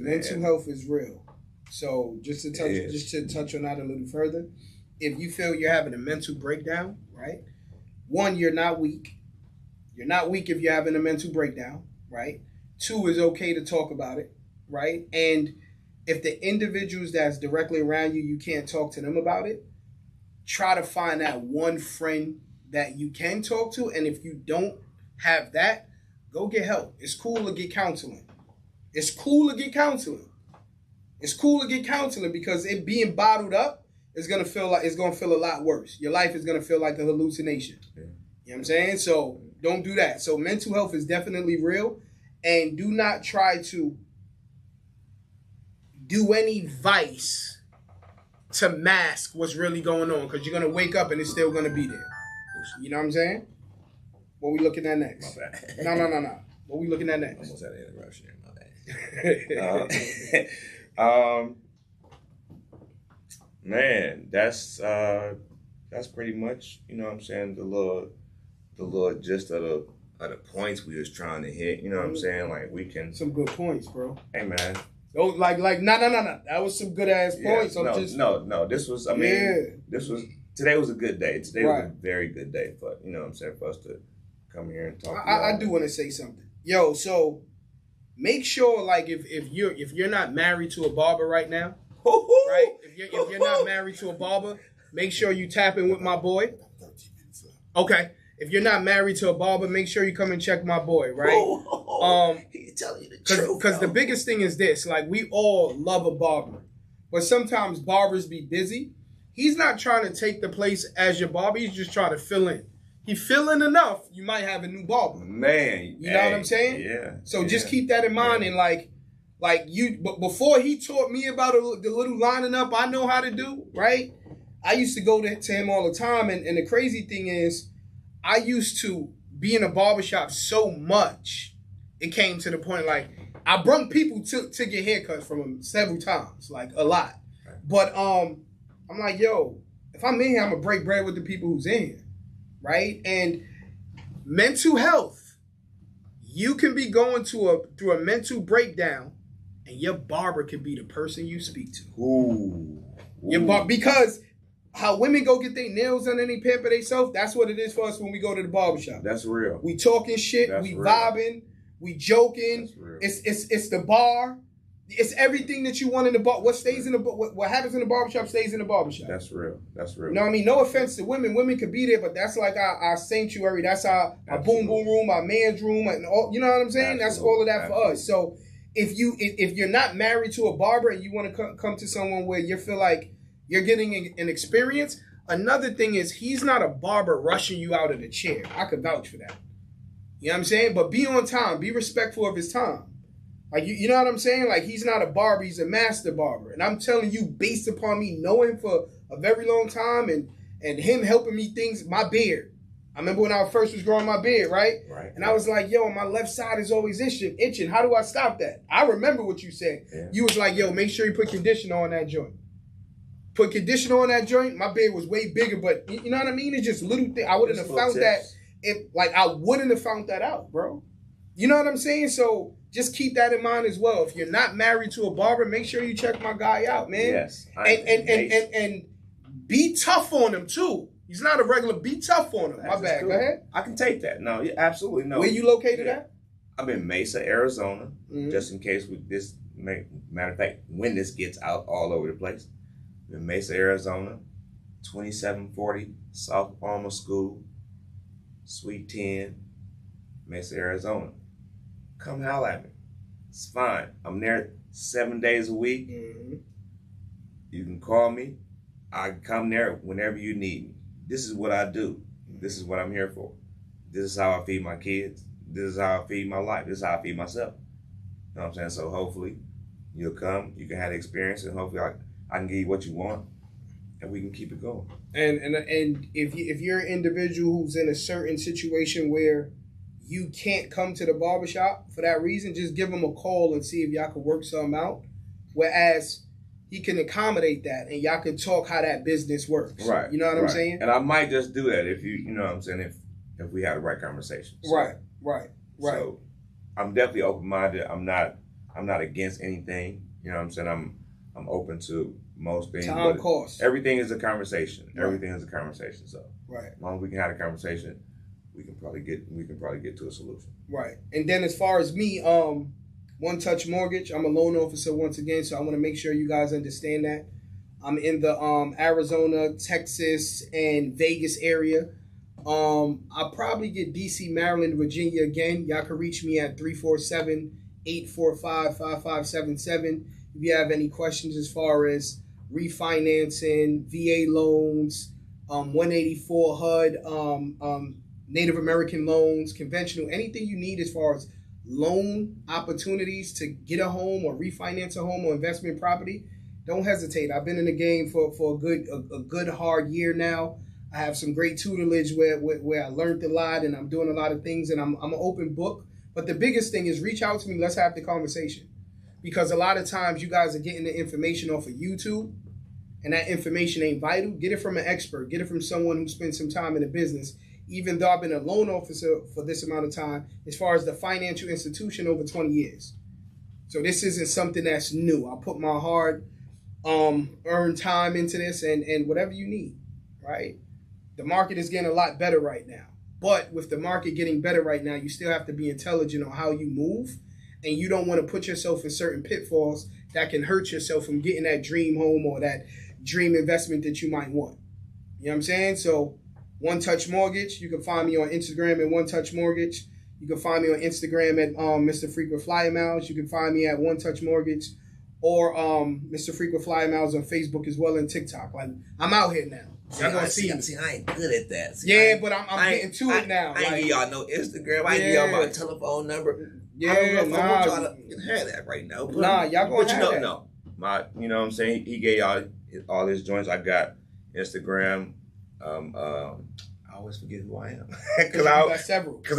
Mental health is real. So just to touch on that a little further, if you feel you're having a mental breakdown, right? One, you're not weak. You're not weak if you're having a mental breakdown, right? Two, is okay to talk about it, right? And if the individuals that's directly around you, you can't talk to them about it, try to find that one friend that you can talk to. And if you don't have that, go get help. It's cool to get counseling. It's cool to get counseling. It's cool to get counseling because it being bottled up is gonna feel a lot worse. Your life is gonna feel like a hallucination. Yeah. You know what I'm saying? So don't do that. So mental health is definitely real, and do not try to do any vice to mask what's really going on, because you're gonna wake up and it's still gonna be there. You know what I'm saying? What we looking at next? No. What we looking at next? Almost had an interruption here, my bad. Man, that's pretty much, you know what I'm saying, the little gist of the points we was trying to hit. You know what I'm saying? Like, we can some good points, bro. Hey, man. Oh, like no. That was some good ass points. No. This was, I mean, today was a good day. Today was a very good day for, you know what I'm saying, for us to come here and talk. I do want to say something. Yo, so make sure, like, if you're not married to a barber right now, right? If you're not married to a barber, make sure you tap in with my boy. Okay. If you're not married to a barber, make sure you come and check my boy, right? He's telling you the truth. Because the biggest thing is this: like, we all love a barber, but sometimes barbers be busy. He's not trying to take the place as your barber. He's just trying to fill in. He filling enough, you might have a new barber. Man, you know what I'm saying? Yeah. So just keep that in mind, and like you. But before he taught me about the little lining up, I know how to do, right? I used to go to him all the time, and the crazy thing is, I used to be in a barbershop so much, it came to the point, like, I brung people to get haircuts from him several times, like a lot. But I'm like, yo, if I'm in here, I'm gonna break bread with the people who's in here, right? And mental health, you can be going through a mental breakdown, and your barber could be the person you speak to. Ooh. Because how women go get their nails done and they pamper themselves, that's what it is for us when we go to the barbershop. That's real. We talking shit, we vibing, we joking. It's the bar. It's everything that you want in the bar. What stays in the what happens in the barbershop stays in the barbershop. That's real. You know what I mean? No offense to women. Women could be there, but that's like our sanctuary. That's our boom boom room, our man's room, and all, you know what I'm saying? That's all of that for us. So if you're not married to a barber and you want to come to someone where you feel like you're getting an experience, another thing is, he's not a barber rushing you out of the chair. I could vouch for that. You know what I'm saying? But be on time. Be respectful of his time. Like, you know what I'm saying? Like, he's not a barber. He's a master barber. And I'm telling you, based upon me knowing him for a very long time and him helping me things, my beard. I remember when I first was growing my beard, right? And I was like, yo, my left side is always itching. How do I stop that? I remember what you said. Yeah. You was like, yo, make sure you put conditioner on that joint. Put conditioner on that joint. My beard was way bigger, but you know what I mean? It's just little things. I wouldn't have found that I wouldn't have found that out, bro. You know what I'm saying? So just keep that in mind as well. If you're not married to a barber, make sure you check my guy out, man. Yes. And be tough on him too. He's not a regular. Be tough on him. My bad. Cool. Go ahead. I can take that. No, yeah, absolutely no. Where you located at? I'm in Mesa, Arizona. Just in case with this. Matter of fact, when this gets out all over the place. In Mesa, Arizona, 2740 South Palmer School, Suite 10, Mesa, Arizona. Come holler at me. It's fine. I'm there 7 days a week. You can call me. I can come there whenever you need me. This is what I do. This is what I'm here for. This is how I feed my kids. This is how I feed my life. This is how I feed myself. You know what I'm saying? So hopefully you'll come, you can have the experience, and hopefully I can give you what you want, and we can keep it going. And if you're an individual who's in a certain situation where you can't come to the barbershop for that reason, just give him a call and see if y'all can work something out. Whereas he can accommodate that, and y'all can talk how that business works. Right. You know what I'm saying? And I might just do that if you know what I'm saying, if we have the right conversation. So, right. So I'm definitely open-minded. I'm not I'm not against anything. You know what I'm saying? I'm open to most things. Time cost. Everything is a conversation. Right. Everything is a conversation. So right. as long as we can have a conversation, we can probably get to a solution. Right. And then as far as me, One Touch Mortgage, I'm a loan officer once again, so I want to make sure you guys understand that. I'm in the Arizona, Texas, and Vegas area. I'll probably get DC, Maryland, Virginia again. Y'all can reach me at 347-845-5577. If you have any questions as far as refinancing, VA loans, 184 HUD, Native American loans, conventional, anything you need as far as loan opportunities to get a home or refinance a home or investment property, don't hesitate. I've been in the game for a good hard year now. I have some great tutelage where I learned a lot, and I'm doing a lot of things, and I'm an open book. But the biggest thing is reach out to me. Let's have the conversation. Because a lot of times you guys are getting the information off of YouTube, and that information ain't vital. Get it from an expert. Get it from someone who spent some time in the business. Even though I've been a loan officer for this amount of time, as far as the financial institution, over 20 years. So this isn't something that's new. I put my hard earned time into this, and whatever you need, right? The market is getting a lot better right now. But with the market getting better right now, you still have to be intelligent on how you move. And you don't want to put yourself in certain pitfalls that can hurt yourself from getting that dream home or that dream investment that you might want. You know what I'm saying? So One Touch Mortgage, you can find me on Instagram at One Touch Mortgage. You can find me on Instagram at Mr. Frequent Flyer Miles. You can find me at One Touch Mortgage or Mr. Frequent Flyer Miles on Facebook as well and TikTok. Like, I'm out here now. Y'all gonna see me. See, I ain't good at that. See, yeah, but I'm getting to it now. I ain't give y'all no Instagram. I ain't give y'all my telephone number. Yeah, I don't know if I want y'all to have that right now. But, y'all gonna have that. No. You know what I'm saying? He gave y'all all his joints. I got Instagram. I always forget who I am. Because I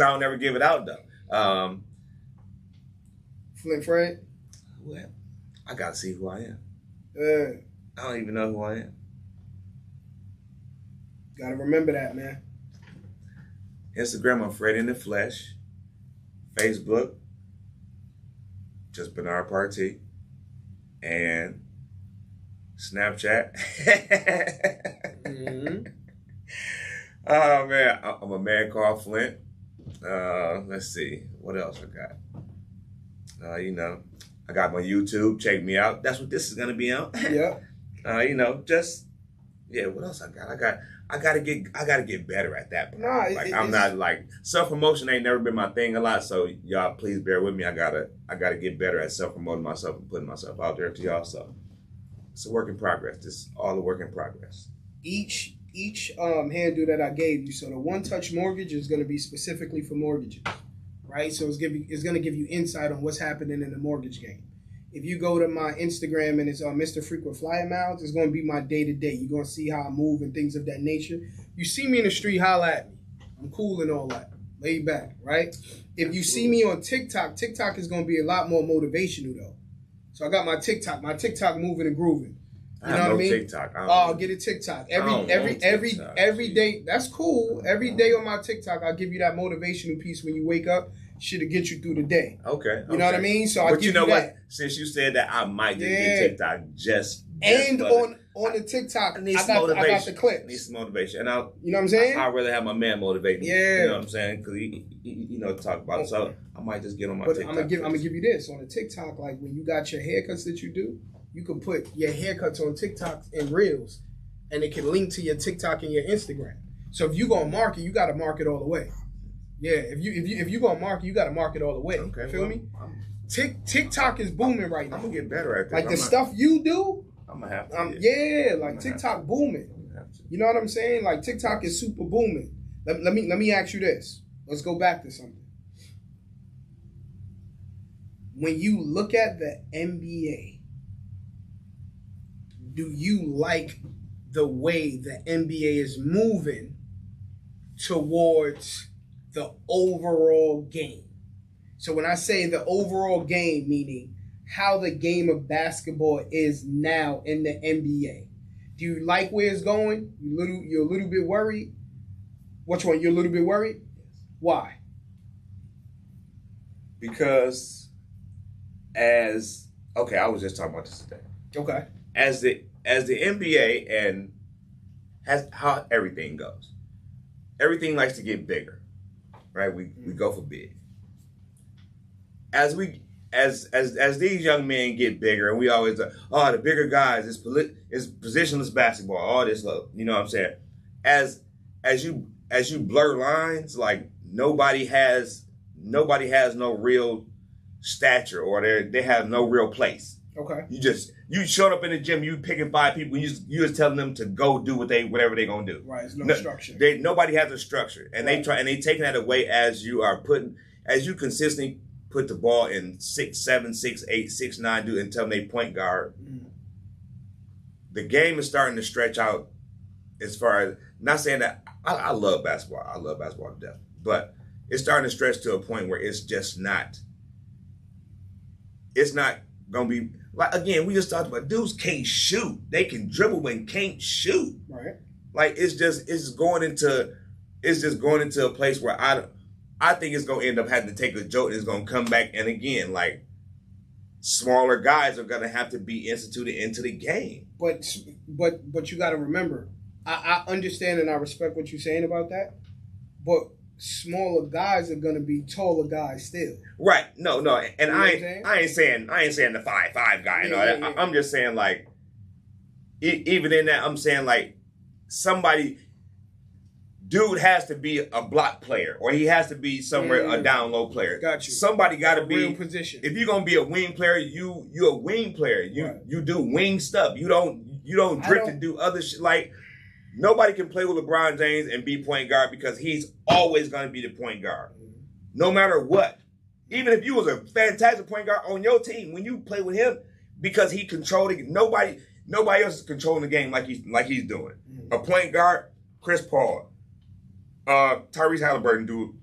don't never give it out, though. Flint Fred? Well, I got to see who I am. I don't even know who I am. Gotta remember that, man. Instagram, I'm Fred in the Flesh. Facebook, just Bernard Partee. And Snapchat. Mm-hmm. Oh, man. I'm a man called Flint. Let's see. What else I got? You know, I got my YouTube. Check me out. That's what this is going to be on. Yeah. You know, just, yeah, what else I got? I gotta get better at that. Nah, I'm not like self-promotion ain't never been my thing a lot. So y'all please bear with me. I gotta get better at self-promoting myself and putting myself out there to y'all. So it's a work in progress. This is all a work in progress. Each handle that I gave you. So the One Touch Mortgage is going to be specifically for mortgages, right? So it's going to give you insight on what's happening in the mortgage game. If you go to my Instagram and it's Mr. Frequent Flyer Miles, it's going to be my day-to-day. You're going to see how I move and things of that nature. You see me in the street, holla at me. I'm cool and all that. Laid back, right? If you see me on TikTok, TikTok is going to be a lot more motivational, though. So I got my TikTok moving and grooving. You know what I mean? TikTok. Oh, get a TikTok. Every day. That's cool. Every day on my TikTok, I'll give you that motivational piece when you wake up. Shit'll get you through the day. Okay. You know what I mean? So but you know what? Since you said that, I might just get TikTok just and on the TikTok, I got the clips. Need some motivation, and you know what I'm saying? I'd rather have my man motivate me. Yeah. You know what I'm saying? Because he you know, talk about it. So I might just get on my TikTok. I'm gonna give you this on the TikTok. Like when you got your haircuts that you do, you can put your haircuts on TikTok and Reels, and it can link to your TikTok and your Instagram. So if you gonna market, you got to market all the way. Yeah, if you gonna market, you got to market all the way. Okay, feel me? TikTok is booming right now. I'm gonna get better at that. Like the stuff you do, I'm gonna have to. TikTok booming. You know what I'm saying? Like TikTok is super booming. Let me ask you this. Let's go back to something. When you look at the NBA, do you like the way the NBA is moving towards the overall game? So when I say the overall game, meaning how the game of basketball is now in the NBA. Do you like where it's going? You're a little bit worried? Which one? You're a little bit worried? Why? Because I was just talking about this today. Okay. As the NBA and how everything goes. Everything likes to get bigger, right? We go for big. As these young men get bigger, and we always the bigger guys is positionless basketball, all this love. You know what I'm saying? As you blur lines, like nobody has no real stature, or they have no real place. Okay. You showed up in the gym, you picking 5 people, you just telling them to go do whatever they're gonna do. Right. There's no structure. Nobody has a structure, and they taking that away as you consistently put the ball in 6'7", 6'8", 6'9", do until they point guard. Mm. The game is starting to stretch out. As far as, not saying that I love basketball, I love basketball to death, but it's starting to stretch to a point where it's just not. It's not gonna be like, again, we just talked about dudes can't shoot. They can dribble but can't shoot. Right. Like it's just going into a place where I think it's gonna end up having to take a jolt and it's gonna come back, and again, like smaller guys are gonna have to be instituted into the game. But you gotta remember, I understand and I respect what you're saying about that, but smaller guys are gonna be taller guys still. Right. No. And you know I ain't saying the 5'5" guy. Yeah. I'm just saying, like, even in that, I'm saying, like, dude has to be a block player, or he has to be somewhere a down low player. Got you. Somebody got to be real position. If you're gonna be a wing player, you a wing player. You do wing stuff. You don't drift and do other shit. Like, nobody can play with LeBron James and be point guard, because he's always going to be the point guard, no matter what. Even if you was a fantastic point guard on your team, when you play with him, because he controlled it, nobody else is controlling the game like he's doing. A point guard, Chris Paul, Tyrese Halliburton do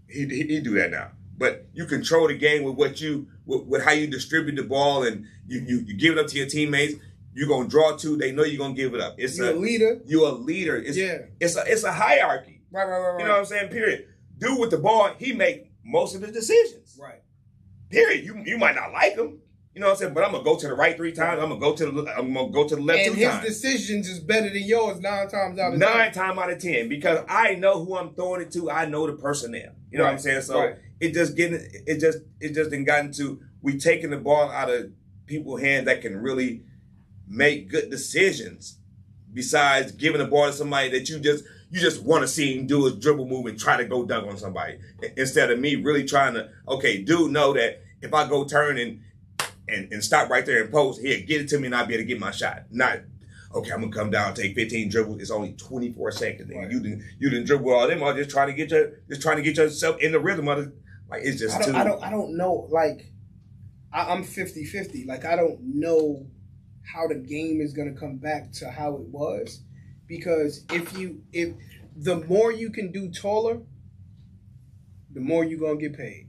that now. But you control the game with how you distribute the ball, and you give it up to your teammates. You're gonna draw 2. They know you're gonna give it up. You're a leader. You're a leader. It's a hierarchy. Right. You know what I'm saying? Period. Dude with the ball, he make most of the decisions. Right. Period. You might not like him. You know what I'm saying? But I'm gonna go to the right 3 times. I'm gonna go to the left 2 times. And his decisions is better than yours 9 times out of 10. 9 times out of 10, because I know who I'm throwing it to. I know the personnel. You know what I'm saying? So it just done gotten to, we taking the ball out of people's hands that can really make good decisions, besides giving the ball to somebody that you just want to see him do his dribble move and try to go dunk on somebody, instead of me really trying to, okay, dude, know that if I go turn and stop right there and post, he'll get it to me and I'll be able to get my shot. Not, okay, I'm gonna come down and take 15 dribbles. It's only 24 seconds. Right. You didn't dribble all them. Or just trying to get yourself in the rhythm of it. Like, it's just I don't know. Like, I'm 50-50. Like, I don't know how the game is going to come back to how it was, because if the more you can do taller, the more you're going to get paid.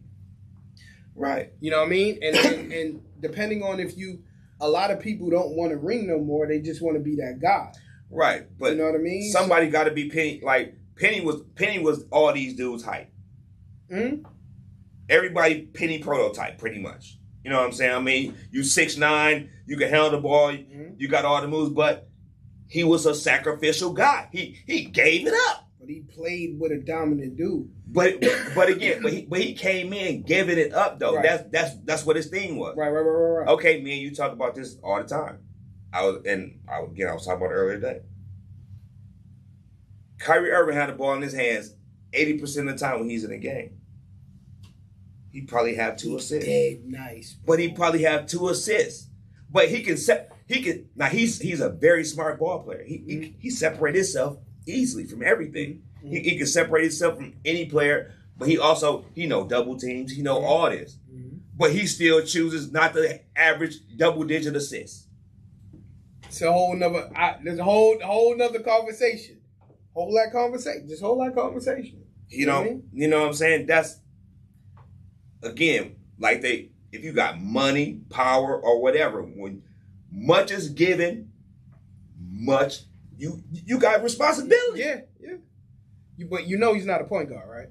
Right. You know what I mean? And depending on a lot of people don't want to ring no more. They just want to be that guy. Right. But you know what I mean? Somebody got to be Penny. Like, Penny was all these dudes' height. Mm-hmm. Everybody Penny prototype, pretty much. You know what I'm saying? I mean, you 6'9", you can handle the ball, you got all the moves, but he was a sacrificial guy. He gave it up. But he played with a dominant dude. But he came in giving it up though. Right. That's what his thing was. Right. Okay, me and you talk about this all the time. I was talking about it earlier today. Kyrie Irving had the ball in his hands 80% of the time when he's in the game. He probably have 2 assists. Dead nice. But he probably have 2 assists. But now he's a very smart ball player. He separate himself easily from everything. Mm-hmm. He can separate himself from any player, but he know double teams, he know all this. Mm-hmm. But he still chooses not to average double-digit assists. It's a whole nother there's a whole nother conversation. Hold that conversation. You know what I'm saying? That's, again, like if you got money, power, or whatever, when much is given, much you got responsibility. Yeah. But you know he's not a point guard, right?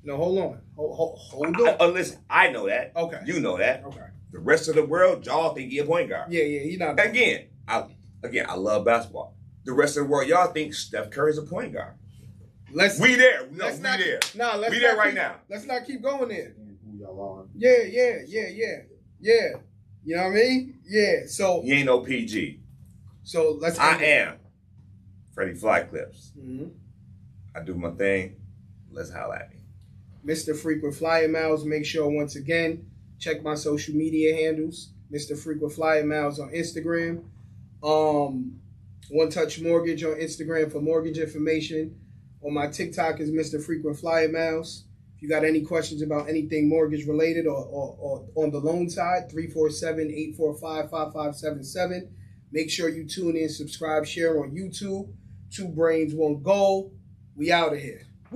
No, hold on. Hold on. Listen, I know that. Okay. You know that. Okay. The rest of the world, y'all think he a point guard. Yeah, he not. Again, I love basketball. The rest of the world, y'all think Steph Curry's a point guard. We there. Let's we not, there. Nah, let's we there not right keep, now. Let's not keep going there. Who y'all are. Yeah. You know what I mean? Yeah. So He ain't no PG. So let's. I am Freddie Fly Clips. Mm-hmm. I do my thing. Let's holler at me. Mr. Frequent Flyer Miles. Make sure once again check my social media handles. Mr. Frequent Flyer Miles on Instagram. One Touch Mortgage on Instagram for mortgage information. On my TikTok is Mr. Frequent Flyer Miles. If you got any questions about anything mortgage related or on the loan side, 347-845-5577. Make sure you tune in, subscribe, share on YouTube. 2 Brains, 1 Goal. We out of here.